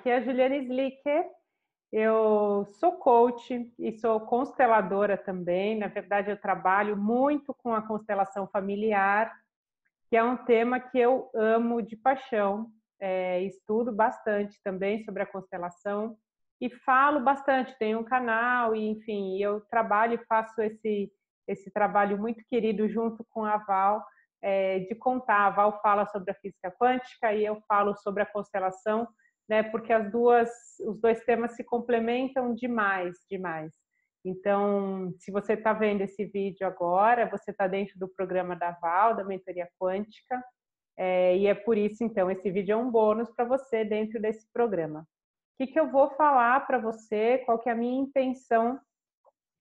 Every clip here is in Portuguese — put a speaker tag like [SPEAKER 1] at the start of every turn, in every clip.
[SPEAKER 1] Aqui é a Juliana Slicker. Eu sou coach e sou consteladora também. Na verdade, eu trabalho muito com a constelação familiar, que é um tema que eu amo de paixão. Estudo bastante também sobre a constelação e falo bastante. Tenho um canal e, enfim, eu trabalho e faço esse trabalho muito querido junto com a Val, de contar. A Val fala sobre a física quântica e eu falo sobre a constelação, né? Porque os dois temas se complementam demais, demais. Então, se você está vendo esse vídeo agora, você está dentro do programa da Val, da Mentoria Quântica, e é por isso, então, esse vídeo é um bônus para você dentro desse programa. O que eu vou falar para você, qual que é a minha intenção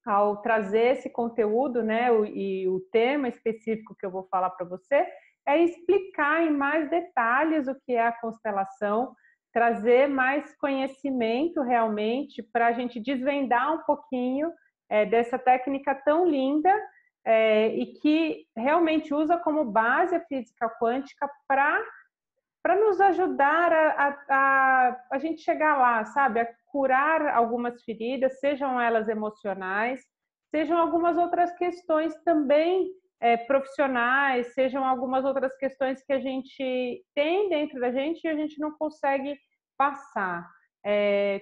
[SPEAKER 1] ao trazer esse conteúdo, né, e o tema específico que eu vou falar para você, é explicar em mais detalhes o que é a constelação, trazer mais conhecimento realmente para a gente desvendar um pouquinho dessa técnica tão linda e que realmente usa como base a física quântica para nos ajudar a gente chegar lá, sabe? A curar algumas feridas, sejam elas emocionais, sejam algumas outras questões também profissionais, sejam algumas outras questões que a gente tem dentro da gente e a gente não consegue passar.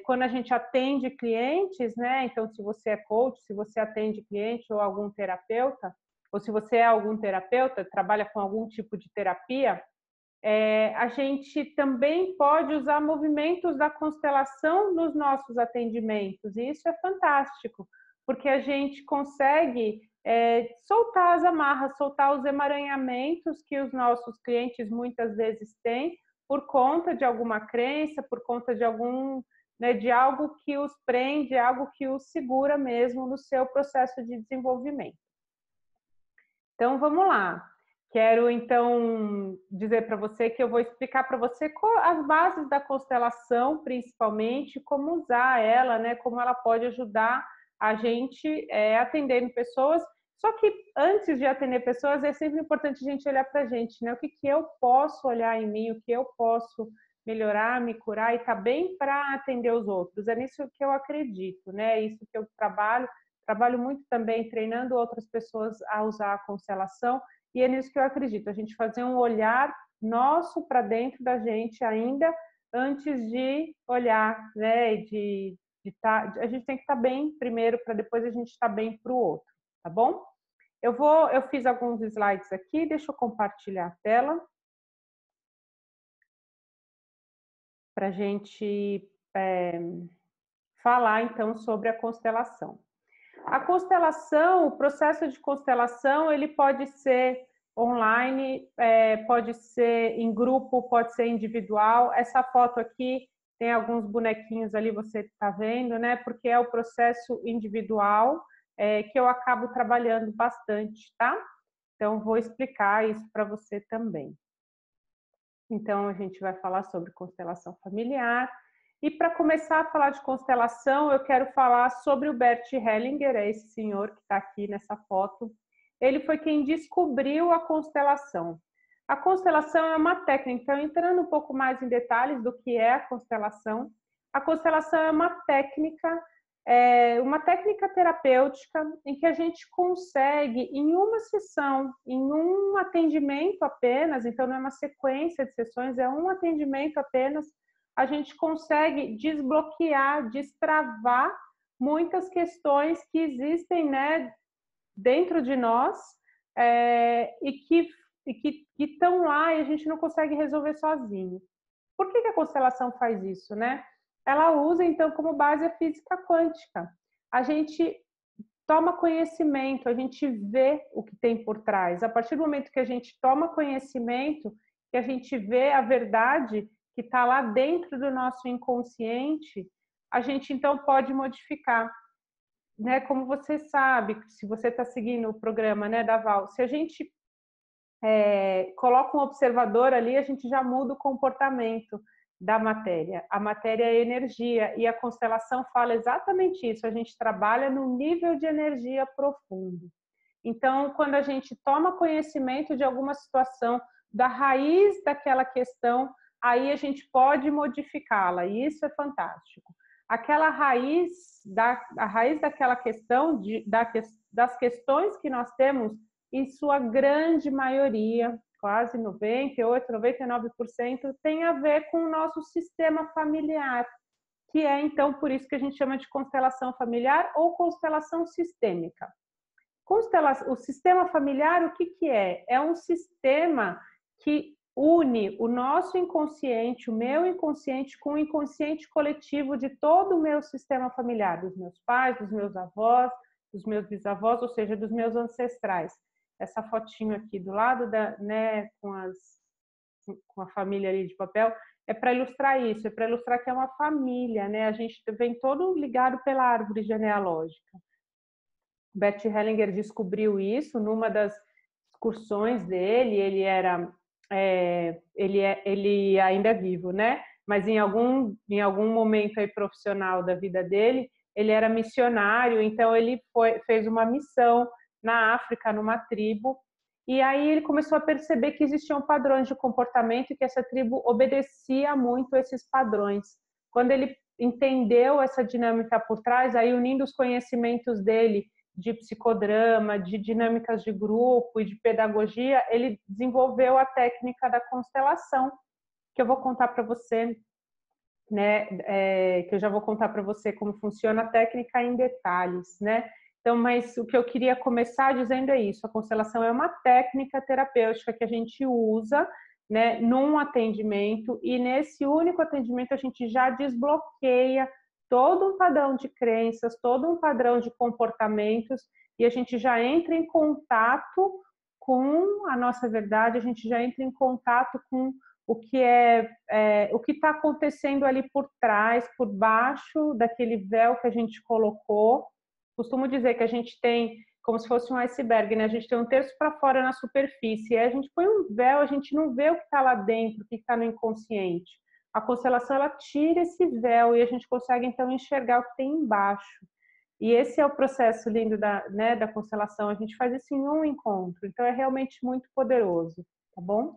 [SPEAKER 1] Quando a gente atende clientes, né? Então, se você é coach, se você atende cliente ou algum terapeuta, ou se você é algum terapeuta, trabalha com algum tipo de terapia, a gente também pode usar movimentos da constelação nos nossos atendimentos, e isso é fantástico, porque a gente consegue soltar as amarras, soltar os emaranhamentos que os nossos clientes muitas vezes têm por conta de alguma crença, por conta de de algo que os prende, algo que os segura mesmo no seu processo de desenvolvimento. Então, vamos lá. Quero, então, dizer para você que eu vou explicar para você as bases da constelação, principalmente, como usar ela, né? Como ela pode ajudar a gente atendendo pessoas. Só que antes de atender pessoas, é sempre importante a gente olhar para a gente, né? O que eu posso olhar em mim, o que eu posso melhorar, me curar e estar bem para atender os outros. É nisso que eu acredito, né? É isso que eu trabalho. Trabalho muito também treinando outras pessoas a usar a constelação. E é nisso que eu acredito, a gente fazer um olhar nosso para dentro da gente ainda antes de olhar, né? A gente tem que estar bem primeiro para depois a gente estar bem para o outro, tá bom? Eu fiz alguns slides aqui, deixa eu compartilhar a tela para a gente falar então sobre a constelação. A constelação, o processo de constelação, ele pode ser online, pode ser em grupo, pode ser individual. Essa foto aqui tem alguns bonequinhos ali, você está vendo, né? Porque é o processo individual que eu acabo trabalhando bastante, tá? Então, vou explicar isso para você também. Então, a gente vai falar sobre constelação familiar. E para começar a falar de constelação, eu quero falar sobre o Bert Hellinger, é esse senhor que está aqui nessa foto. Ele foi quem descobriu a constelação. A constelação é uma técnica, então entrando um pouco mais em detalhes do que é a constelação é uma técnica terapêutica em que a gente consegue, em uma sessão, em um atendimento apenas, então não é uma sequência de sessões, é um atendimento apenas, a gente consegue desbloquear, destravar muitas questões que existem, né, dentro de nós e que estão lá e a gente não consegue resolver sozinho. Por que a constelação faz isso, né? Ela usa, então, como base a física quântica. A gente toma conhecimento, a gente vê o que tem por trás. A partir do momento que a gente toma conhecimento, que a gente vê a verdade que está lá dentro do nosso inconsciente, a gente então pode modificar. Né? Como você sabe, se você está seguindo o programa, né, da Val, se a gente coloca um observador ali, a gente já muda o comportamento da matéria. A matéria é energia e a constelação fala exatamente isso. A gente trabalha no nível de energia profundo. Então, quando a gente toma conhecimento de alguma situação, da raiz daquela questão, aí a gente pode modificá-la, e isso é fantástico. Aquela raiz, a raiz daquela questão, das questões que nós temos, em sua grande maioria, quase 98, 99%, tem a ver com o nosso sistema familiar, que é, então, por isso que a gente chama de constelação familiar ou constelação sistêmica. O sistema familiar, o que que é? É um sistema que une o nosso inconsciente, o meu inconsciente, com o inconsciente coletivo de todo o meu sistema familiar, dos meus pais, dos meus avós, dos meus bisavós, ou seja, dos meus ancestrais. Essa fotinho aqui do lado, né, com a família ali de papel, é para ilustrar isso, é para ilustrar que é uma família, né? A gente vem todo ligado pela árvore genealógica. Bert Hellinger descobriu isso numa das excursões dele. Ele era ele ainda é vivo, né? Mas em algum momento aí profissional da vida dele, ele era missionário, então ele fez uma missão na África, numa tribo, e aí ele começou a perceber que existiam padrões de comportamento e que essa tribo obedecia muito a esses padrões. Quando ele entendeu essa dinâmica por trás, aí unindo os conhecimentos dele de psicodrama, de dinâmicas de grupo e de pedagogia, ele desenvolveu a técnica da constelação, que eu vou contar para você, né? Que eu já vou contar para você como funciona a técnica em detalhes, né? Então, mas o que eu queria começar dizendo é isso: a constelação é uma técnica terapêutica que a gente usa, né, num atendimento, e nesse único atendimento a gente já desbloqueia todo um padrão de crenças, todo um padrão de comportamentos, e a gente já entra em contato com a nossa verdade, a gente já entra em contato com o que o que está acontecendo ali por trás, por baixo daquele véu que a gente colocou. Costumo dizer que a gente tem como se fosse um iceberg, né? A gente tem um terço para fora na superfície, e a gente põe um véu, a gente não vê o que está lá dentro, o que está no inconsciente. A constelação, ela tira esse véu e a gente consegue então enxergar o que tem embaixo. E esse é o processo lindo da constelação. A gente faz isso em um encontro, então é realmente muito poderoso, tá bom?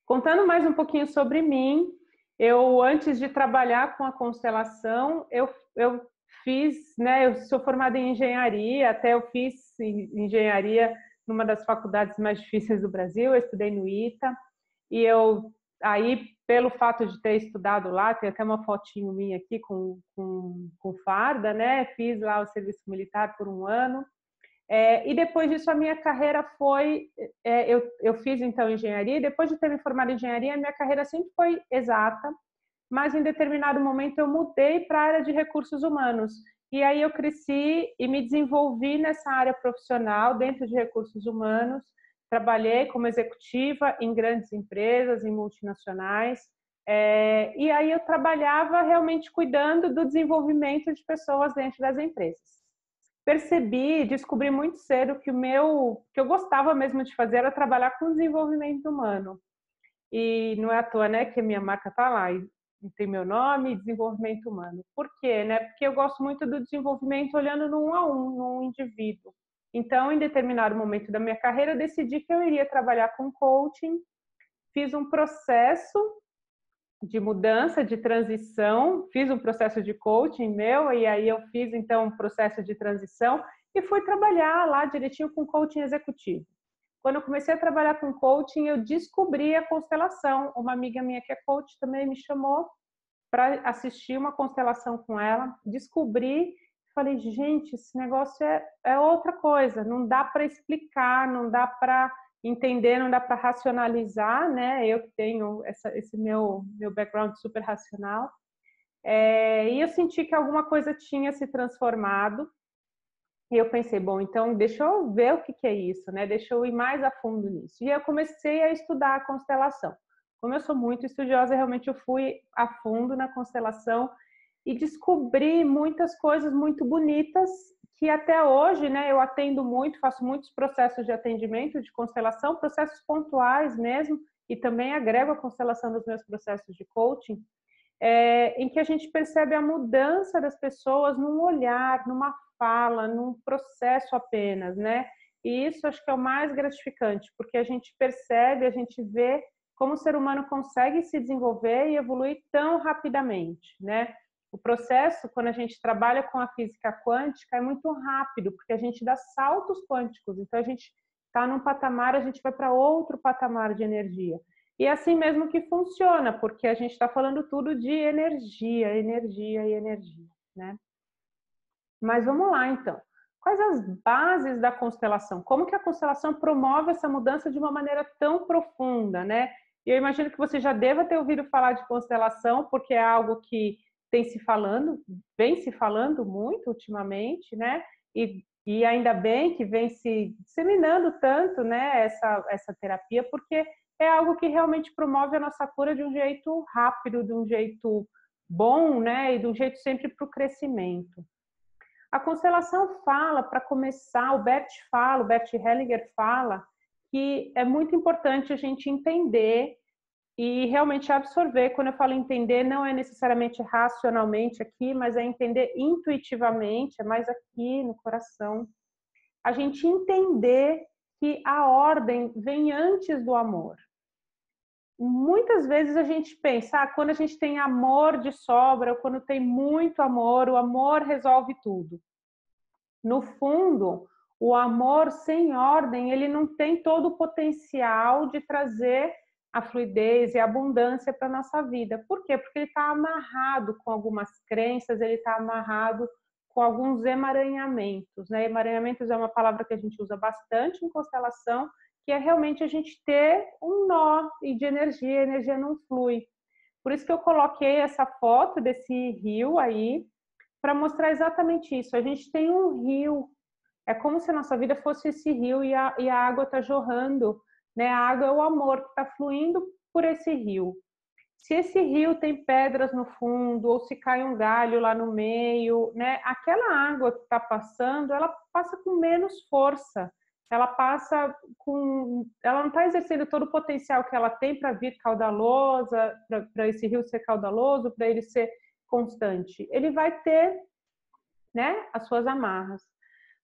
[SPEAKER 1] Contando mais um pouquinho sobre mim, eu, antes de trabalhar com a constelação, eu fiz, né, eu sou formada em engenharia, até eu fiz engenharia numa das faculdades mais difíceis do Brasil, eu estudei no ITA, e eu, aí, pelo fato de ter estudado lá, tem até uma fotinho minha aqui com farda, né, fiz lá o serviço militar por um ano. E depois disso a minha carreira foi, eu fiz então engenharia, e depois de ter me formado em engenharia, a minha carreira sempre foi exata, mas em determinado momento eu mudei para a área de recursos humanos, e aí eu cresci e me desenvolvi nessa área profissional dentro de recursos humanos. Trabalhei como executiva em grandes empresas, em multinacionais, e aí eu trabalhava realmente cuidando do desenvolvimento de pessoas dentro das empresas. Descobri muito cedo que que eu gostava mesmo de fazer era trabalhar com desenvolvimento humano. E não é à toa, né, que a minha marca está lá, e tem meu nome, desenvolvimento humano. Por quê, né? Porque eu gosto muito do desenvolvimento olhando no um a um, no indivíduo. Então, em determinado momento da minha carreira, eu decidi que eu iria trabalhar com coaching, fiz um processo de mudança, de transição, fiz um processo de coaching meu, e aí eu fiz então um processo de transição e fui trabalhar lá direitinho com coaching executivo. Quando eu comecei a trabalhar com coaching, eu descobri a constelação. Uma amiga minha que é coach também me chamou para assistir uma constelação com ela. Descobri, falei, gente, esse negócio é outra coisa, não dá para explicar, não dá para entender, não dá para racionalizar, né? Eu que tenho esse meu background super racional. E eu senti que alguma coisa tinha se transformado. E eu pensei, bom, então deixa eu ver o que é isso, né? Deixa eu ir mais a fundo nisso. E eu comecei a estudar a constelação. Como eu sou muito estudiosa, realmente eu fui a fundo na constelação e descobri muitas coisas muito bonitas que até hoje, né, eu atendo muito, faço muitos processos de atendimento de constelação, processos pontuais mesmo, e também agrego a constelação nos meus processos de coaching, em que a gente percebe a mudança das pessoas num olhar, numa fala, num processo apenas, né? E isso acho que é o mais gratificante, porque a gente percebe, a gente vê como o ser humano consegue se desenvolver e evoluir tão rapidamente, né? O processo, quando a gente trabalha com a física quântica, é muito rápido, porque a gente dá saltos quânticos. Então, a gente está num patamar, a gente vai para outro patamar de energia. E é assim mesmo que funciona, porque a gente está falando tudo de energia, energia e energia, né? Mas vamos lá, então. Quais as bases da constelação? Como que a constelação promove essa mudança de uma maneira tão profunda, né? E eu imagino que você já deva ter ouvido falar de constelação, porque é algo que vem se falando muito ultimamente, né? E ainda bem que vem se disseminando tanto, né, essa terapia, porque é algo que realmente promove a nossa cura de um jeito rápido, de um jeito bom, né? E de um jeito sempre para o crescimento. A constelação fala, para começar, o Bert Hellinger fala que é muito importante a gente entender e realmente absorver. Quando eu falo entender, não é necessariamente racionalmente aqui, mas é entender intuitivamente, é mais aqui no coração. A gente entender que a ordem vem antes do amor. Muitas vezes a gente pensa, quando a gente tem amor de sobra, ou quando tem muito amor, o amor resolve tudo. No fundo, o amor sem ordem, ele não tem todo o potencial de trazer a fluidez e a abundância para a nossa vida. Por quê? Porque ele está amarrado com algumas crenças, ele está amarrado com alguns emaranhamentos, né? Emaranhamentos é uma palavra que a gente usa bastante em constelação, que é realmente a gente ter um nó e de energia, a energia não flui. Por isso que eu coloquei essa foto desse rio aí, para mostrar exatamente isso. A gente tem um rio, é como se a nossa vida fosse esse rio e a água está jorrando, né? A água é o amor que está fluindo por esse rio. Se esse rio tem pedras no fundo, ou se cai um galho lá no meio, né? Aquela água que está passando, ela passa com menos força. Ela passa com. Ela não está exercendo todo o potencial que ela tem para vir caudalosa, para esse rio ser caudaloso, para ele ser constante. Ele vai ter, né, as suas amarras.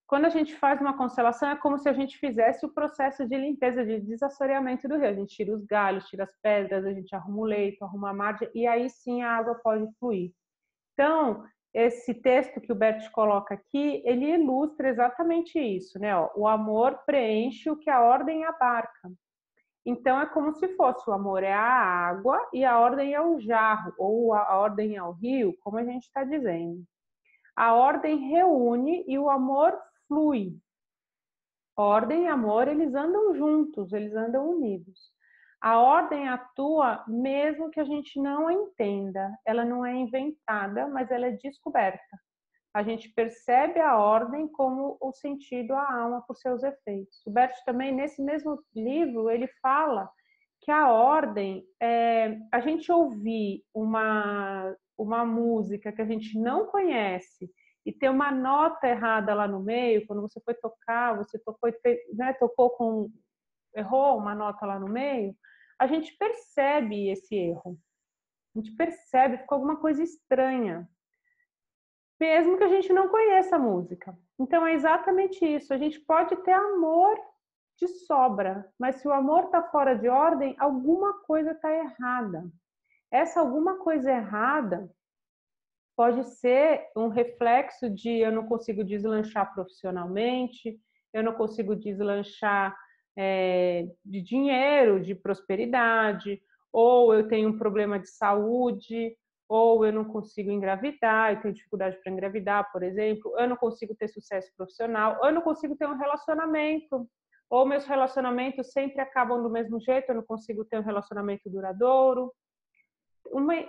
[SPEAKER 1] Quando a gente faz uma constelação, é como se a gente fizesse o processo de limpeza, de desassoreamento do rio. A gente tira os galhos, tira as pedras, a gente arruma o leito, arruma a margem, e aí sim a água pode fluir. Então, esse texto que o Bert coloca aqui, ele ilustra exatamente isso, né? O amor preenche o que a ordem abarca. Então, é como se fosse o amor é a água e a ordem é o jarro, ou a ordem é o rio, como a gente está dizendo. A ordem reúne e o amor flui. Ordem e amor, eles andam juntos, eles andam unidos. A ordem atua mesmo que a gente não a entenda. Ela não é inventada, mas ela é descoberta. A gente percebe a ordem como o sentido, a alma, por seus efeitos. O Bert também, nesse mesmo livro, ele fala que a ordem, a gente ouvir uma música que a gente não conhece e ter uma nota errada lá no meio, quando você foi tocar, você tocou, né, errou uma nota lá no meio, a gente percebe esse erro. A gente percebe, ficou alguma coisa estranha, mesmo que a gente não conheça a música. Então é exatamente isso. A gente pode ter amor de sobra, mas se o amor está fora de ordem, alguma coisa está errada. Essa alguma coisa errada pode ser um reflexo de eu não consigo deslanchar profissionalmente, eu não consigo deslanchar de dinheiro, de prosperidade, ou eu tenho um problema de saúde, ou eu não consigo engravidar, eu tenho dificuldade para engravidar, por exemplo, eu não consigo ter sucesso profissional, ou eu não consigo ter um relacionamento, ou meus relacionamentos sempre acabam do mesmo jeito, eu não consigo ter um relacionamento duradouro.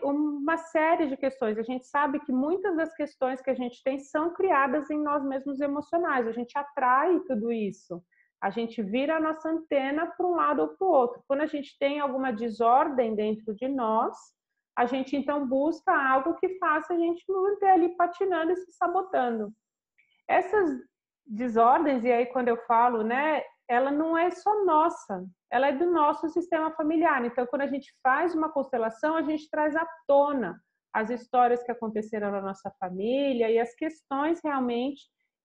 [SPEAKER 1] Uma série de questões. A gente sabe que muitas das questões que a gente tem são criadas em nós mesmos emocionais. A gente atrai tudo isso. A gente vira a nossa antena para um lado ou para o outro. Quando a gente tem alguma desordem dentro de nós, a gente então busca algo que faça a gente manter ali patinando e se sabotando. Essas desordens, e aí quando eu falo, né, ela não é só nossa, ela é do nosso sistema familiar. Então, quando a gente faz uma constelação, a gente traz à tona as histórias que aconteceram na nossa família e as questões realmente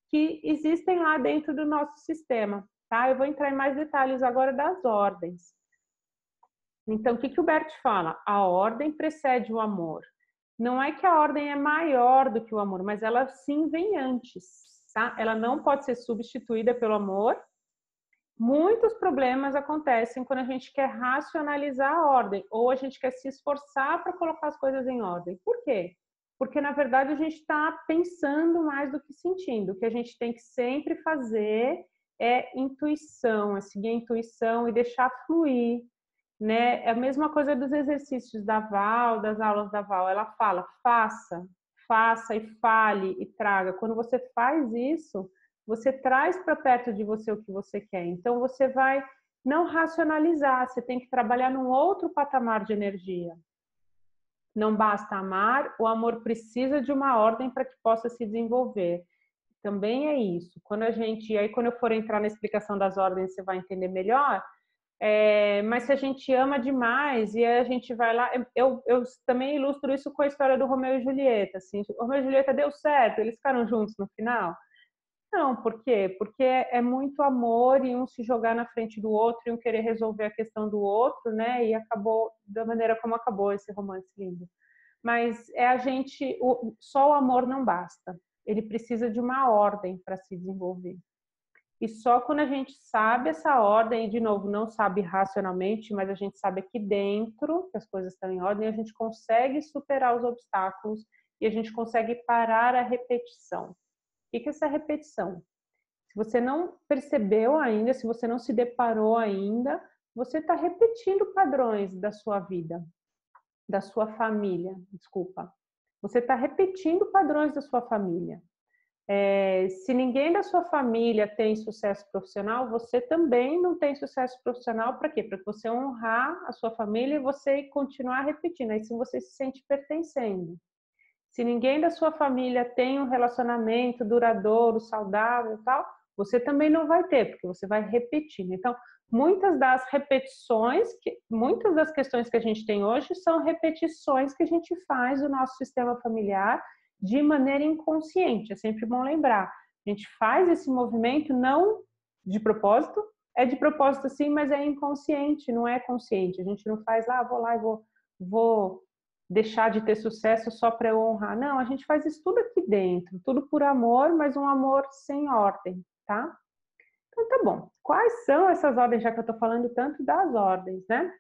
[SPEAKER 1] que existem lá dentro do nosso sistema, tá? Eu vou entrar em mais detalhes agora das ordens. Então, o que que o Bert fala? A ordem precede o amor. Não é que a ordem é maior do que o amor, mas ela sim vem antes, tá? Ela não pode ser substituída pelo amor. Muitos problemas acontecem quando a gente quer racionalizar a ordem ou a gente quer se esforçar para colocar as coisas em ordem. Por quê? Porque, na verdade, a gente está pensando mais do que sentindo. O que a gente tem que sempre fazer é intuição, é seguir a intuição e deixar fluir, né? É a mesma coisa dos exercícios da Val, das aulas da Val. Ela fala, faça e fale e traga. Quando você faz isso, você traz para perto de você o que você quer. Então, você vai não racionalizar, você tem que trabalhar num outro patamar de energia. Não basta amar, o amor precisa de uma ordem para que possa se desenvolver. Também é isso. Quando eu for entrar na explicação das ordens, você vai entender melhor. Mas se a gente ama demais e a gente vai lá, eu também ilustro isso com a história do Romeu e Julieta. Assim, o Romeu e Julieta deu certo, eles ficaram juntos no final? Não, por quê? Porque é muito amor e um se jogar na frente do outro e um querer resolver a questão do outro, né? E acabou da maneira como acabou esse romance lindo. Mas só o amor não basta. Ele precisa de uma ordem para se desenvolver. E só quando a gente sabe essa ordem, e de novo, não sabe racionalmente, mas a gente sabe aqui dentro que as coisas estão em ordem, a gente consegue superar os obstáculos e a gente consegue parar a repetição. O que é essa repetição? Se você não percebeu ainda, se você não se deparou ainda, você está repetindo padrões da sua vida, da sua família, desculpa. Você está repetindo padrões da sua família. Se ninguém da sua família tem sucesso profissional, você também não tem sucesso profissional. Para quê? Para você honrar a sua família e você continuar repetindo. Aí sim você se sente pertencendo. Se ninguém da sua família tem um relacionamento duradouro, saudável e tal, você também não vai ter, porque você vai repetindo. Então, muitas das repetições, muitas das questões que a gente tem hoje são repetições que a gente faz do nosso sistema familiar de maneira inconsciente. É sempre bom lembrar. A gente faz esse movimento não de propósito, é de propósito sim, mas é inconsciente, não é consciente. A gente não faz, vou lá e vou deixar de ter sucesso só para eu honrar. Não, a gente faz isso tudo aqui dentro, tudo por amor, mas um amor sem ordem, tá? Então tá bom. Quais são essas ordens, já que eu tô falando tanto das ordens, né?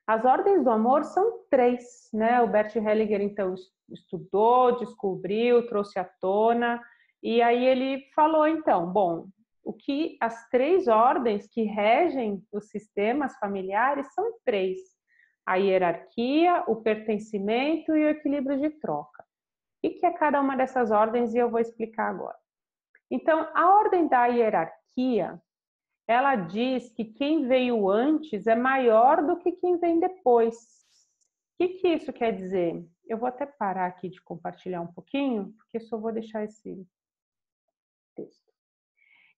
[SPEAKER 1] As ordens do amor são 3, né? O Bert Hellinger, então, estudou, descobriu, trouxe à tona, e aí ele falou, então, bom, as 3 ordens que regem os sistemas familiares são 3. A hierarquia, o pertencimento e o equilíbrio de troca. O que é cada uma dessas ordens? E eu vou explicar agora. Então, a ordem da hierarquia, ela diz que quem veio antes é maior do que quem vem depois. O que isso quer dizer? Eu vou até parar aqui de compartilhar um pouquinho, porque só vou deixar esse texto.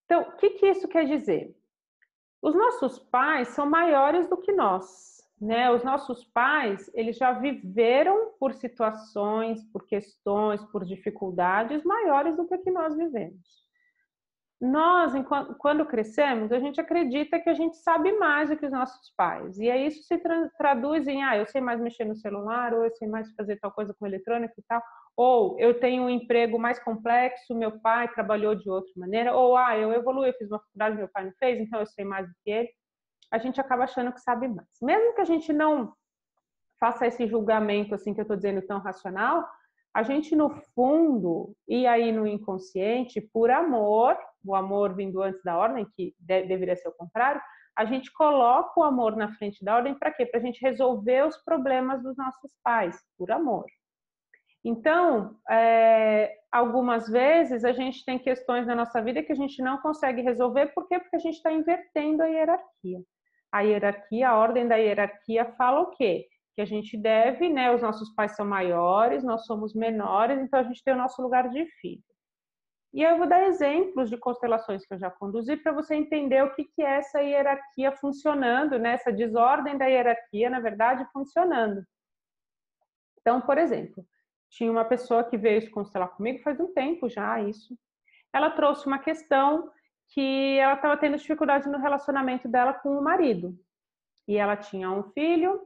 [SPEAKER 1] Então, o que isso quer dizer? Os nossos pais são maiores do que nós, né? Os nossos pais, eles já viveram por situações, por questões, por dificuldades maiores do que nós vivemos. Nós, quando crescemos, a gente acredita que a gente sabe mais do que os nossos pais. E aí isso se traduz em, eu sei mais mexer no celular, ou eu sei mais fazer tal coisa com eletrônica e tal, ou eu tenho um emprego mais complexo, meu pai trabalhou de outra maneira, ou eu evoluí, eu fiz uma faculdade, meu pai não fez, então eu sei mais do que ele. A gente acaba achando que sabe mais. Mesmo que a gente não faça esse julgamento assim que eu estou dizendo tão racional, a gente no fundo, e aí no inconsciente, por amor, o amor vindo antes da ordem, que deveria ser o contrário, a gente coloca o amor na frente da ordem para quê? Para a gente resolver os problemas dos nossos pais, por amor. Então, algumas vezes a gente tem questões na nossa vida que a gente não consegue resolver, por quê? Porque a gente está invertendo a hierarquia. A hierarquia, a ordem da hierarquia fala o quê? Que a gente deve, né? Os nossos pais são maiores, nós somos menores, então a gente tem o nosso lugar de filho. E eu vou dar exemplos de constelações que eu já conduzi para você entender o que é essa hierarquia funcionando, né? Essa desordem da hierarquia, na verdade, funcionando. Então, por exemplo, tinha uma pessoa que veio se constelar comigo faz um tempo já, isso. Ela trouxe uma questão que ela estava tendo dificuldade no relacionamento dela com o marido. e ela tinha um filho,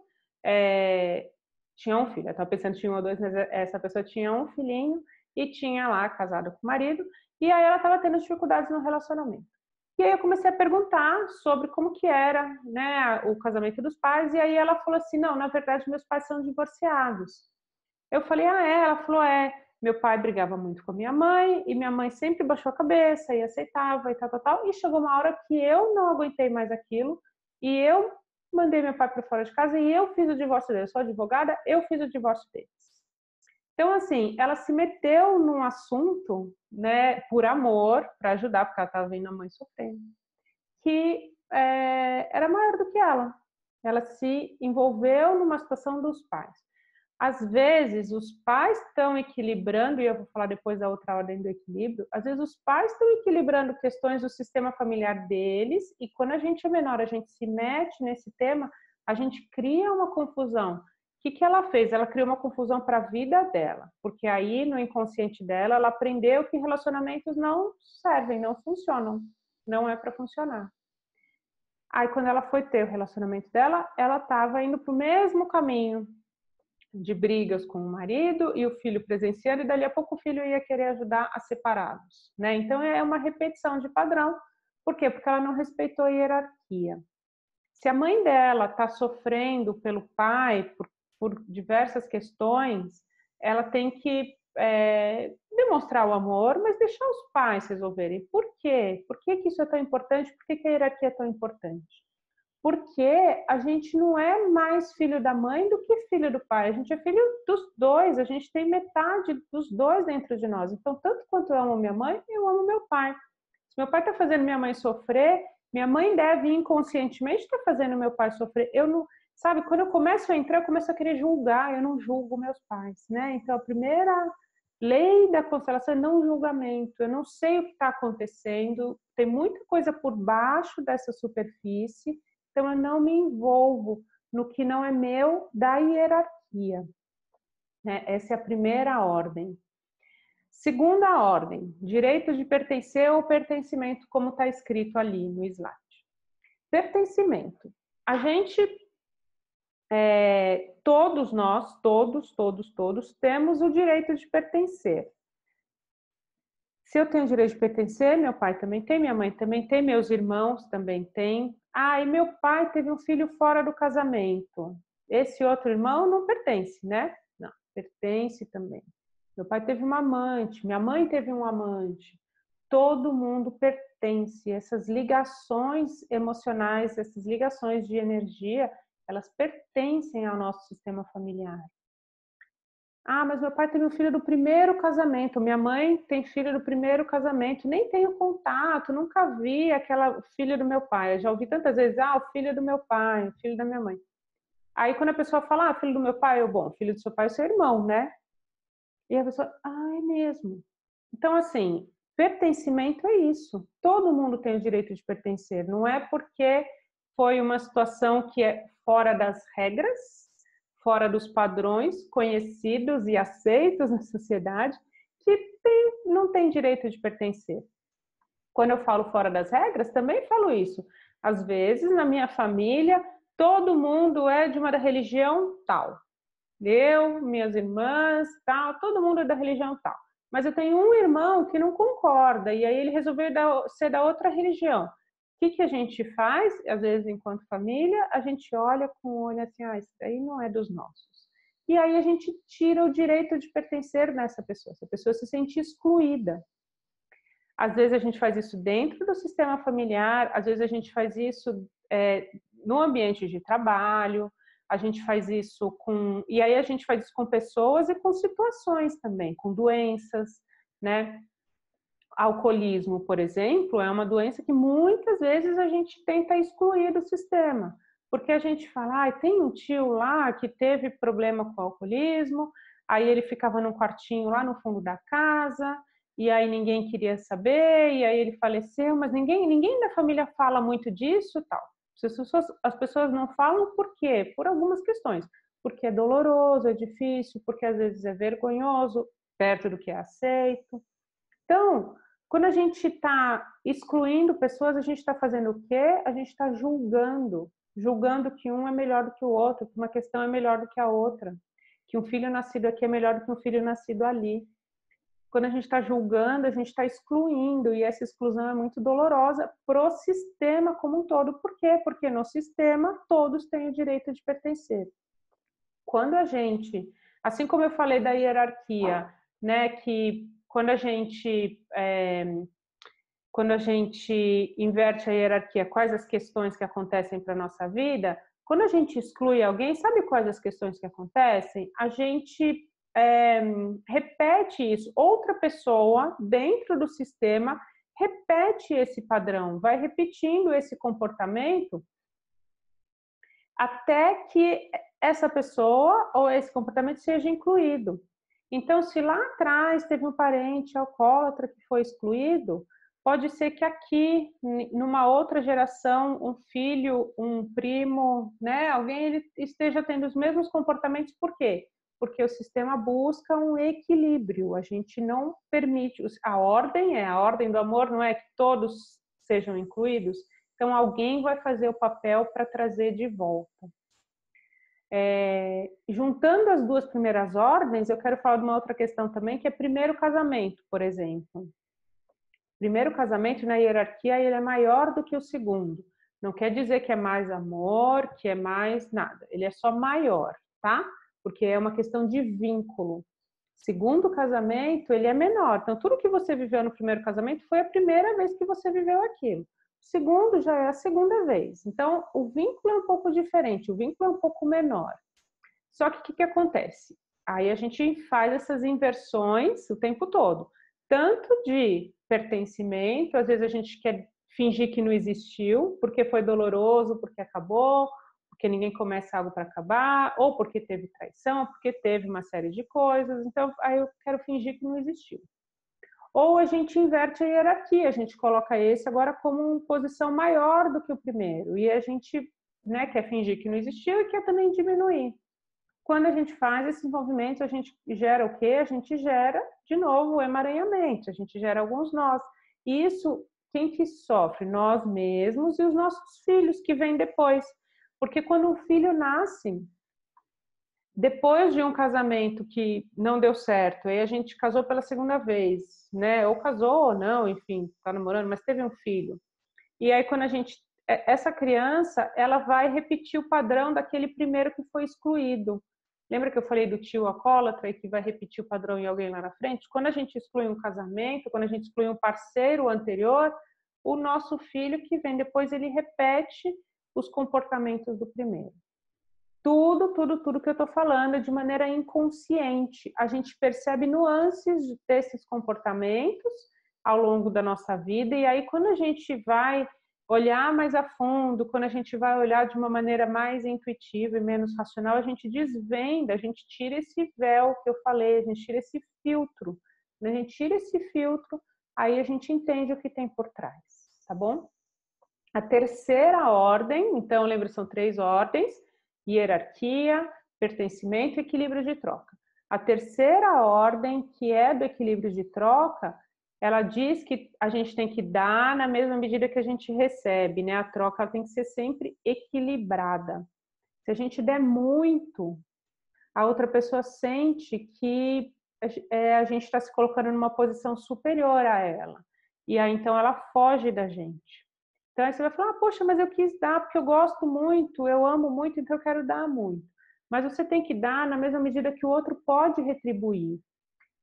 [SPEAKER 1] tinha um filho, eu estava pensando tinha um ou dois, mas essa pessoa tinha um filhinho e tinha lá casado com o marido, e aí ela estava tendo dificuldades no relacionamento. E aí eu comecei a perguntar sobre como que era, né, o casamento dos pais, e aí ela falou assim, não, na verdade meus pais são divorciados. Eu falei, ah, é? Ela falou, é. Meu pai brigava muito com a minha mãe e minha mãe sempre baixou a cabeça e aceitava e tal, tal, tal. E chegou uma hora que eu não aguentei mais aquilo e eu mandei meu pai para fora de casa e eu fiz o divórcio dele. Eu sou advogada, eu fiz o divórcio deles. Então, assim, ela se meteu num assunto, né, por amor, para ajudar, porque ela estava vendo a mãe sofrendo, que era maior do que ela. Ela se envolveu numa situação dos pais. Às vezes, os pais estão equilibrando, e eu vou falar depois da outra ordem do equilíbrio, às vezes os pais estão equilibrando questões do sistema familiar deles, e quando a gente é menor, a gente se mete nesse tema, a gente cria uma confusão. O que ela fez? Ela criou uma confusão para a vida dela, porque aí no inconsciente dela, ela aprendeu que relacionamentos não servem, não funcionam, não é para funcionar. Aí quando ela foi ter o relacionamento dela, ela estava indo para o mesmo caminho, de brigas com o marido e o filho presenciando, e dali a pouco o filho ia querer ajudar a separá-los, né? Então é uma repetição de padrão. Por quê? Porque ela não respeitou a hierarquia. Se a mãe dela está sofrendo pelo pai por diversas questões, ela tem que demonstrar o amor, mas deixar os pais resolverem. Por quê? Por que isso é tão importante? Por que a hierarquia é tão importante? Porque a gente não é mais filho da mãe do que filho do pai. A gente é filho dos dois, a gente tem metade dos dois dentro de nós. Então, tanto quanto eu amo minha mãe, eu amo meu pai. Se meu pai está fazendo minha mãe sofrer, minha mãe deve inconscientemente estar fazendo meu pai sofrer. Eu não, sabe, quando eu começo a entrar, eu começo a querer julgar, eu não julgo meus pais, né? Então, a primeira lei da constelação é não julgamento. Eu não sei o que está acontecendo, tem muita coisa por baixo dessa superfície. Então, eu não me envolvo no que não é meu da hierarquia. Né? Essa é a primeira ordem. Segunda ordem, direito de pertencer ou pertencimento, como está escrito ali no slide. Pertencimento. A gente, todos nós, todos, temos o direito de pertencer. Se eu tenho o direito de pertencer, meu pai também tem, minha mãe também tem, meus irmãos também têm. Ah, e meu pai teve um filho fora do casamento. Esse outro irmão não pertence, né? Não, pertence também. Meu pai teve uma amante, minha mãe teve um amante. Todo mundo pertence. Essas ligações emocionais, essas ligações de energia, elas pertencem ao nosso sistema familiar. Ah, mas meu pai teve um filho do primeiro casamento, minha mãe tem filho do primeiro casamento, nem tenho contato, nunca vi aquela filha do meu pai. Eu já ouvi tantas vezes, ah, o filho do meu pai, o filho da minha mãe. Aí quando a pessoa fala, ah, filho do meu pai, eu, bom, filho do seu pai é seu irmão, né? E a pessoa, ah, é mesmo. Então, assim, pertencimento é isso. Todo mundo tem o direito de pertencer. Não é porque foi uma situação que é fora das regras, fora dos padrões conhecidos e aceitos na sociedade, que não tem direito de pertencer. Quando eu falo fora das regras, também falo isso. Às vezes, na minha família, todo mundo é de uma religião tal. Eu, minhas irmãs, tal, todo mundo é da religião tal. Mas eu tenho um irmão que não concorda, e aí ele resolveu ser da outra religião. O que a gente faz? Às vezes, enquanto família, a gente olha com o olho assim, ah, isso daí não é dos nossos. E aí a gente tira o direito de pertencer nessa pessoa. Essa pessoa se sente excluída. Às vezes a gente faz isso dentro do sistema familiar, às vezes a gente faz isso no ambiente de trabalho, a gente faz isso com... E aí a gente faz isso com pessoas e com situações também, com doenças, né? Alcoolismo, por exemplo, é uma doença que muitas vezes a gente tenta excluir do sistema, porque a gente fala, ah, tem um tio lá que teve problema com o alcoolismo, aí ele ficava num quartinho lá no fundo da casa, e aí ninguém queria saber, e aí ele faleceu, mas ninguém da família fala muito disso e tal. As pessoas não falam por quê? Por algumas questões. Porque é doloroso, é difícil, porque às vezes é vergonhoso, perto do que é aceito. Então, Quando a gente está excluindo pessoas, a gente está fazendo o quê? A gente está julgando. Julgando que um é melhor do que o outro, que uma questão é melhor do que a outra, que um filho nascido aqui é melhor do que um filho nascido ali. Quando a gente está julgando, a gente está excluindo, e essa exclusão é muito dolorosa para o sistema como um todo. Por quê? Porque no sistema todos têm o direito de pertencer. Quando a gente, assim como eu falei da hierarquia, né, que quando a gente inverte a hierarquia, quais as questões que acontecem para a nossa vida, quando a gente exclui alguém, sabe quais as questões que acontecem? A gente repete isso. Outra pessoa dentro do sistema repete esse padrão, vai repetindo esse comportamento até que essa pessoa ou esse comportamento seja incluído. Então, se lá atrás teve um parente alcoólatra que foi excluído, pode ser que aqui, numa outra geração, um filho, um primo, né, alguém ele esteja tendo os mesmos comportamentos. Por quê? Porque o sistema busca um equilíbrio. A gente não permite. A ordem do amor, não é que todos sejam incluídos. Então, alguém vai fazer o papel para trazer de volta. Juntando as duas primeiras ordens, eu quero falar de uma outra questão também, que é primeiro casamento, por exemplo. Primeiro casamento, na hierarquia, ele é maior do que o segundo. Não quer dizer que é mais amor, que é mais nada. Ele é só maior, tá? Porque é uma questão de vínculo. Segundo casamento, ele é menor. Então, tudo que você viveu no primeiro casamento foi a primeira vez que você viveu aquilo. Segundo já é a segunda vez. Então, o vínculo é um pouco diferente, o vínculo é um pouco menor. Só que o que acontece? Aí a gente faz essas inversões o tempo todo. Tanto de pertencimento, às vezes a gente quer fingir que não existiu, porque foi doloroso, porque acabou, porque ninguém começa algo para acabar, ou porque teve traição, porque teve uma série de coisas. Então, aí eu quero fingir que não existiu. Ou a gente inverte a hierarquia, a gente coloca esse agora como uma posição maior do que o primeiro. E a gente, né, quer fingir que não existiu e quer também diminuir. Quando a gente faz esses movimentos, a gente gera o quê? A gente gera, de novo, o emaranhamento, a gente gera alguns nós. E isso, quem que sofre? Nós mesmos e os nossos filhos que vêm depois. Porque quando um filho nasce, depois de um casamento que não deu certo, aí a gente casou pela segunda vez, né? Ou casou ou não, enfim, tá namorando, mas teve um filho. E aí quando essa criança, ela vai repetir o padrão daquele primeiro que foi excluído. Lembra que eu falei do tio alcoólatra e que vai repetir o padrão em alguém lá na frente? Quando a gente exclui um casamento, quando a gente exclui um parceiro anterior, o nosso filho que vem depois, ele repete os comportamentos do primeiro. Tudo que eu estou falando é de maneira inconsciente. A gente percebe nuances desses comportamentos ao longo da nossa vida, e aí quando a gente vai olhar mais a fundo, quando a gente vai olhar de uma maneira mais intuitiva e menos racional, a gente desvenda, a gente tira esse véu que eu falei, a gente tira esse filtro. Quando a gente tira esse filtro, aí a gente entende o que tem por trás, tá bom? A terceira ordem, então lembra, são 3 ordens: hierarquia, pertencimento e equilíbrio de troca. A terceira ordem, que é do equilíbrio de troca, ela diz que a gente tem que dar na mesma medida que a gente recebe, né? A troca tem que ser sempre equilibrada. Se a gente der muito, a outra pessoa sente que a gente está se colocando numa posição superior a ela. E aí, então, ela foge da gente. Então, aí você vai falar, poxa, mas eu quis dar porque eu gosto muito, eu amo muito, então eu quero dar muito. Mas você tem que dar na mesma medida que o outro pode retribuir.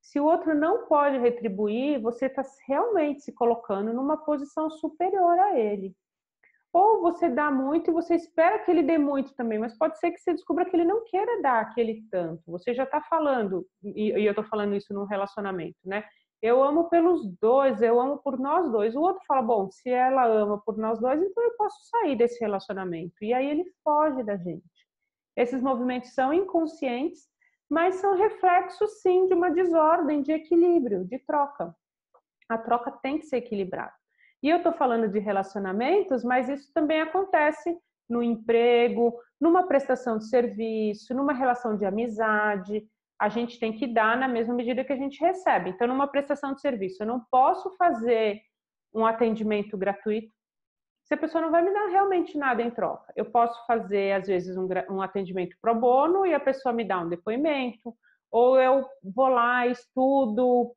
[SPEAKER 1] Se o outro não pode retribuir, você está realmente se colocando numa posição superior a ele. Ou você dá muito e você espera que ele dê muito também, mas pode ser que você descubra que ele não queira dar aquele tanto. Você já está falando, e eu estou falando isso num relacionamento, né? Eu amo pelos dois, eu amo por nós dois. O outro fala, bom, se ela ama por nós dois, então eu posso sair desse relacionamento. E aí ele foge da gente. Esses movimentos são inconscientes, mas são reflexos, sim, de uma desordem, de equilíbrio, de troca. A troca tem que ser equilibrada. E eu estou falando de relacionamentos, mas isso também acontece no emprego, numa prestação de serviço, numa relação de amizade. a gente tem que dar na mesma medida que a gente recebe. Então, numa prestação de serviço, eu não posso fazer um atendimento gratuito se a pessoa não vai me dar realmente nada em troca. Eu posso fazer, às vezes, um atendimento pro bono e a pessoa me dá um depoimento, ou eu vou lá, estudo,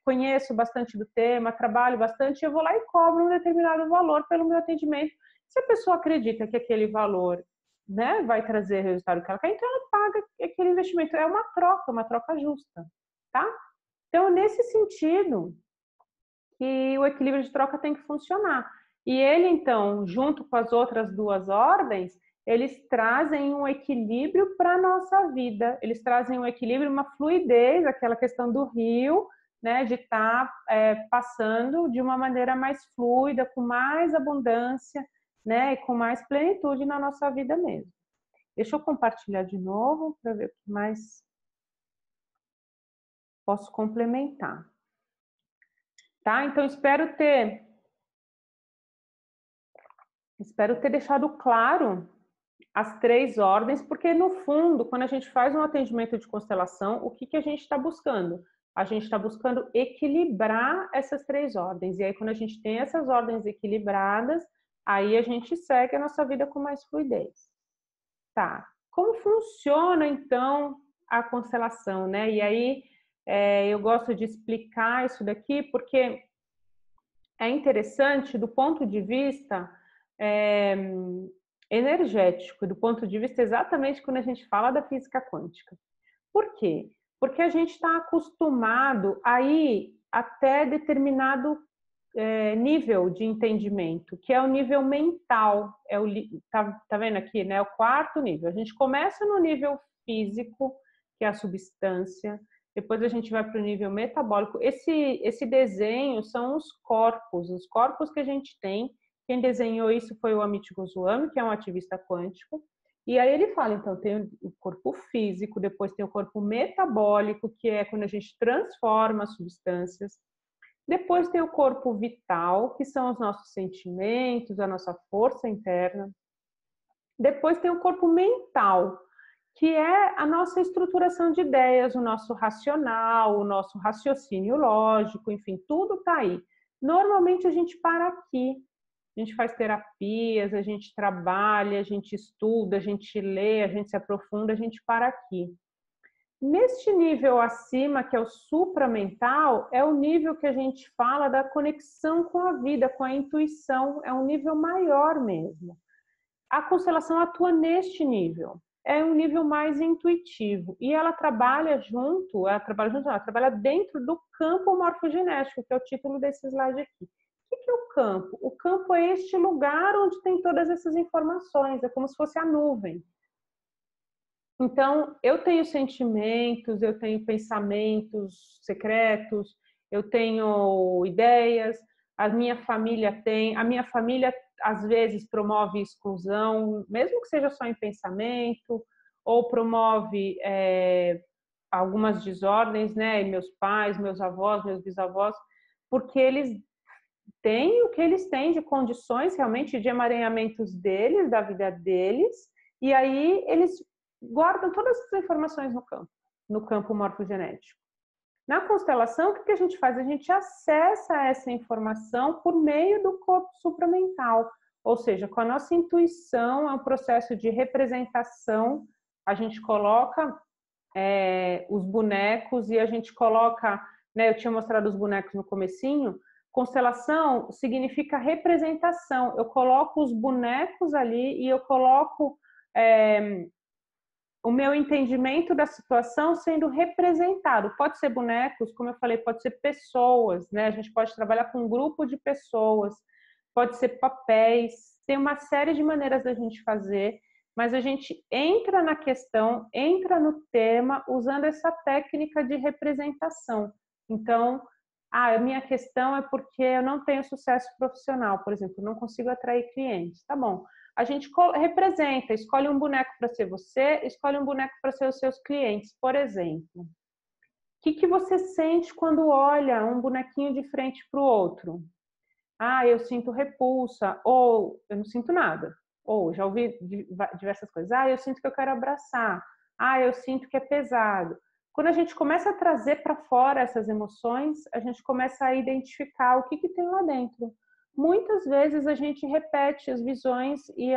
[SPEAKER 1] conheço bastante do tema, trabalho bastante, eu vou lá e cobro um determinado valor pelo meu atendimento. Se a pessoa acredita que aquele valor, né, vai trazer o resultado que ela quer, então ela paga aquele investimento. É uma troca justa, tá? Então, nesse sentido, que o equilíbrio de troca tem que funcionar. E ele, então, junto com as outras duas ordens, eles trazem um equilíbrio para a nossa vida. Eles trazem um equilíbrio, uma fluidez, aquela questão do rio, né, de estar passando de uma maneira mais fluida, com mais abundância, né, e com mais plenitude na nossa vida mesmo. Deixa eu compartilhar de novo para ver o que mais posso complementar. Tá? Então, espero ter deixado claro as três ordens, porque no fundo, quando a gente faz um atendimento de constelação, o que a gente está buscando? A gente está buscando equilibrar essas três ordens. E aí, quando a gente tem essas ordens equilibradas, aí a gente segue a nossa vida com mais fluidez. Tá. Como funciona, então, a constelação, né? E aí, eu gosto de explicar isso daqui, porque é interessante do ponto de vista energético, do ponto de vista exatamente quando a gente fala da física quântica. Por quê? Porque a gente está acostumado a ir até determinado nível de entendimento, que é o nível mental. Tá vendo aqui, né? O quarto nível. A gente começa no nível físico, que é a substância, depois a gente vai para o nível metabólico. Esse desenho são os corpos que a gente tem. Quem desenhou isso foi o Amit Goswami, que é um ativista quântico. E aí ele fala, então, tem o corpo físico, depois tem o corpo metabólico, que é quando a gente transforma as substâncias. Depois tem o corpo vital, que são os nossos sentimentos, a nossa força interna. Depois tem o corpo mental, que é a nossa estruturação de ideias, o nosso racional, o nosso raciocínio lógico, enfim, tudo está aí. Normalmente a gente para aqui. A gente faz terapias, a gente trabalha, a gente estuda, a gente lê, a gente se aprofunda, a gente para aqui. Neste nível acima, que é o supramental, é o nível que a gente fala da conexão com a vida, com a intuição, é um nível maior mesmo. A constelação atua neste nível, é um nível mais intuitivo e ela trabalha dentro do campo morfogenético, que é o título desse slide aqui. O que é o campo? O campo é este lugar onde tem todas essas informações, é como se fosse a nuvem. Então, eu tenho sentimentos, eu tenho pensamentos secretos, eu tenho ideias, a minha família às vezes promove exclusão, mesmo que seja só em pensamento, ou promove algumas desordens, né? E meus pais, meus avós, meus bisavós, porque eles têm o que eles têm de condições realmente de emaranhamentos deles, da vida deles, e aí eles guardam todas essas informações no campo morfogenético. Na constelação, o que a gente faz? A gente acessa essa informação por meio do corpo supramental, ou seja, com a nossa intuição, é um processo de representação, a gente coloca os bonecos e a gente coloca, né, eu tinha mostrado os bonecos no comecinho, constelação significa representação, eu coloco os bonecos ali e eu coloco o meu entendimento da situação sendo representado. Pode ser bonecos, como eu falei, pode ser pessoas, né? A gente pode trabalhar com um grupo de pessoas, pode ser papéis, tem uma série de maneiras da gente fazer, mas a gente entra na questão, entra no tema usando essa técnica de representação. Então, a minha questão é porque eu não tenho sucesso profissional, por exemplo, não consigo atrair clientes. Tá bom. A gente representa, escolhe um boneco para ser você, escolhe um boneco para ser os seus clientes, por exemplo. O que você sente quando olha um bonequinho de frente para o outro? Ah, eu sinto repulsa, ou eu não sinto nada. Ou já ouvi diversas coisas. Ah, eu sinto que eu quero abraçar. Ah, eu sinto que é pesado. Quando a gente começa a trazer para fora essas emoções, a gente começa a identificar o que tem lá dentro. Muitas vezes a gente repete as visões e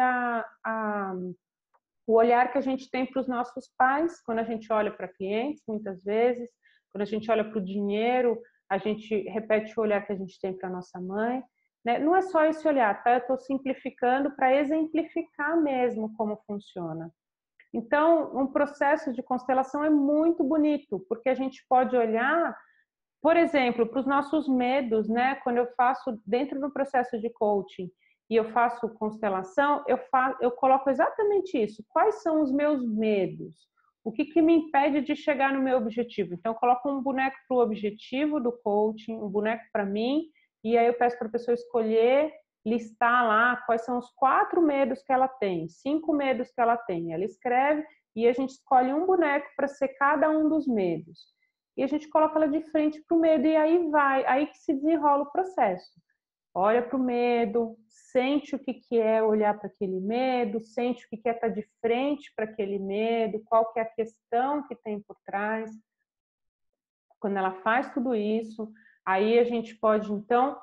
[SPEAKER 1] o olhar que a gente tem para os nossos pais, quando a gente olha para clientes, muitas vezes, quando a gente olha para o dinheiro, a gente repete o olhar que a gente tem para nossa mãe. Né? Não é só esse olhar, tá? Eu estou simplificando para exemplificar mesmo como funciona. Então, um processo de constelação é muito bonito, porque a gente pode olhar, por exemplo, para os nossos medos, né? Quando eu faço dentro do processo de coaching e eu faço constelação, eu coloco exatamente isso. Quais são os meus medos? O que me impede de chegar no meu objetivo? Então, eu coloco um boneco para o objetivo do coaching, um boneco para mim, e aí eu peço para a pessoa escolher, listar lá quais são os 4 medos que ela tem, 5 medos que ela tem. Ela escreve e a gente escolhe um boneco para ser cada um dos medos. E a gente coloca ela de frente para o medo e aí que se desenrola o processo. Olha para o medo, sente o que é olhar para aquele medo, sente o que é estar de frente para aquele medo, qual que é a questão que tem por trás. Quando ela faz tudo isso, aí a gente pode, então,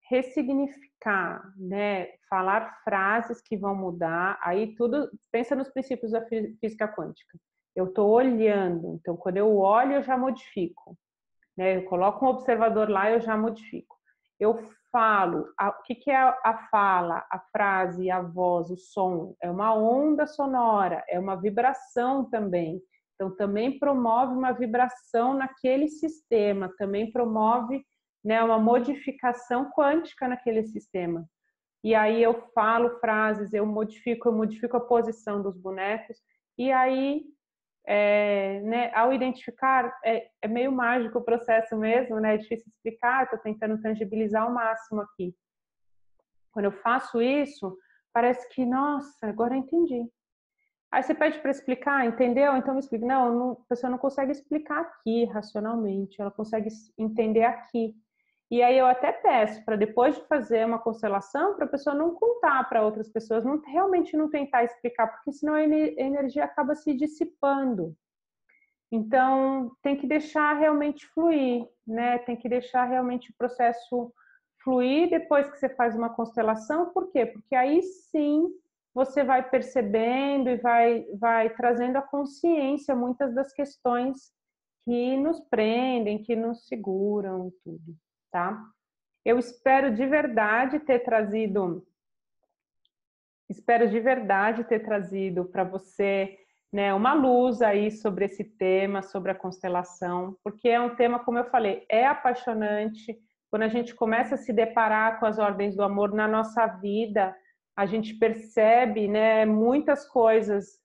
[SPEAKER 1] ressignificar, né? Falar frases que vão mudar. Aí tudo, pensa nos princípios da física quântica. Eu estou olhando, então quando eu olho, eu já modifico. Né? Eu coloco um observador lá, eu já modifico. Eu falo, o que é a fala, a frase, a voz, o som? É uma onda sonora, é uma vibração também. Então, também promove uma vibração naquele sistema, também promove, né, uma modificação quântica naquele sistema. E aí eu falo frases, eu modifico a posição dos bonecos, e aí né, ao identificar, é meio mágico o processo mesmo, né? É difícil explicar, estou tentando tangibilizar ao máximo aqui. Quando eu faço isso, parece que, nossa, agora eu entendi. Aí você pede para explicar, entendeu? Então me explica. Não, a pessoa não consegue explicar aqui racionalmente, ela consegue entender aqui. E aí eu até peço para depois de fazer uma constelação, para a pessoa não contar para outras pessoas, realmente não tentar explicar, porque senão a energia acaba se dissipando. Então, tem que deixar realmente fluir, né? Tem que deixar realmente o processo fluir depois que você faz uma constelação. Por quê? Porque aí sim você vai percebendo e vai trazendo à consciência muitas das questões que nos prendem, que nos seguram, tudo, tá? Eu espero de verdade ter trazido para você, né, uma luz aí sobre esse tema, sobre a constelação, porque é um tema, como eu falei, é apaixonante. Quando a gente começa a se deparar com as ordens do amor na nossa vida, a gente percebe, né, muitas coisas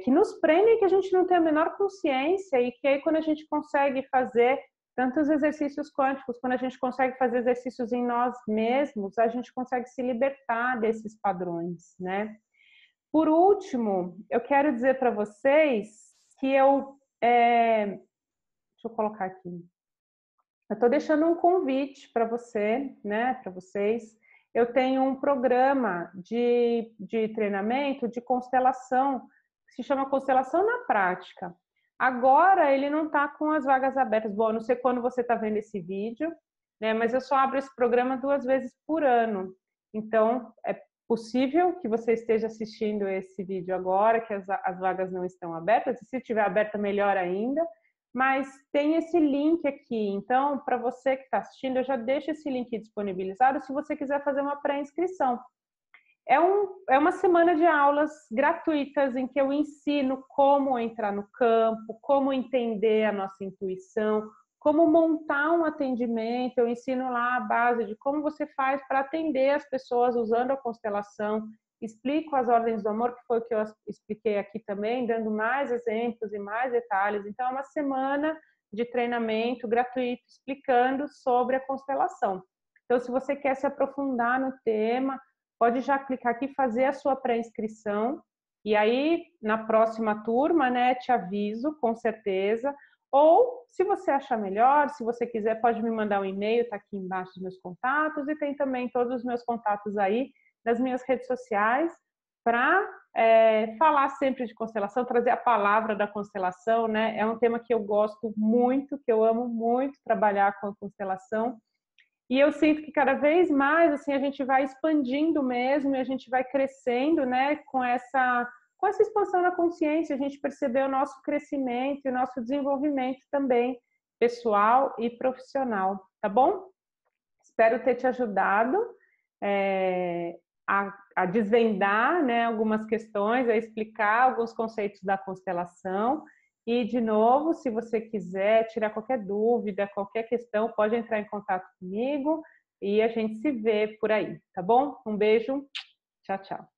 [SPEAKER 1] que nos prendem, que a gente não tem a menor consciência, e que aí quando a gente consegue fazer tantos exercícios quânticos, quando a gente consegue fazer exercícios em nós mesmos, a gente consegue se libertar desses padrões, né? Por último, eu quero dizer para vocês que deixa eu colocar aqui. Eu estou deixando um convite para você, né? Para vocês. Eu tenho um programa de treinamento de constelação que se chama Constelação na Prática. Agora ele não está com as vagas abertas. Bom, eu não sei quando você está vendo esse vídeo, né? Mas eu só abro esse programa 2 vezes por ano. Então, é possível que você esteja assistindo esse vídeo agora, que as vagas não estão abertas. E se estiver aberta, melhor ainda. Mas tem esse link aqui. Então, para você que está assistindo, eu já deixo esse link disponibilizado se você quiser fazer uma pré-inscrição. É uma semana de aulas gratuitas em que eu ensino como entrar no campo, como entender a nossa intuição, como montar um atendimento. Eu ensino lá a base de como você faz para atender as pessoas usando a constelação. Explico as ordens do amor, que foi o que eu expliquei aqui também, dando mais exemplos e mais detalhes. Então, é uma semana de treinamento gratuito explicando sobre a constelação. Então, se você quer se aprofundar no tema, pode já clicar aqui e fazer a sua pré-inscrição. E aí, na próxima turma, né, te aviso, com certeza. Ou, se você achar melhor, se você quiser, pode me mandar um e-mail, tá aqui embaixo dos meus contatos. E tem também todos os meus contatos aí nas minhas redes sociais para falar sempre de constelação, trazer a palavra da constelação, né? É um tema que eu gosto muito, que eu amo muito trabalhar com a constelação. E eu sinto que cada vez mais assim a gente vai expandindo mesmo e a gente vai crescendo, né, com essa expansão na consciência, a gente perceber o nosso crescimento e o nosso desenvolvimento também, pessoal e profissional, tá bom? Espero ter te ajudado a desvendar, né, algumas questões, a explicar alguns conceitos da constelação. E, de novo, se você quiser tirar qualquer dúvida, qualquer questão, pode entrar em contato comigo e a gente se vê por aí, tá bom? Um beijo, tchau, tchau.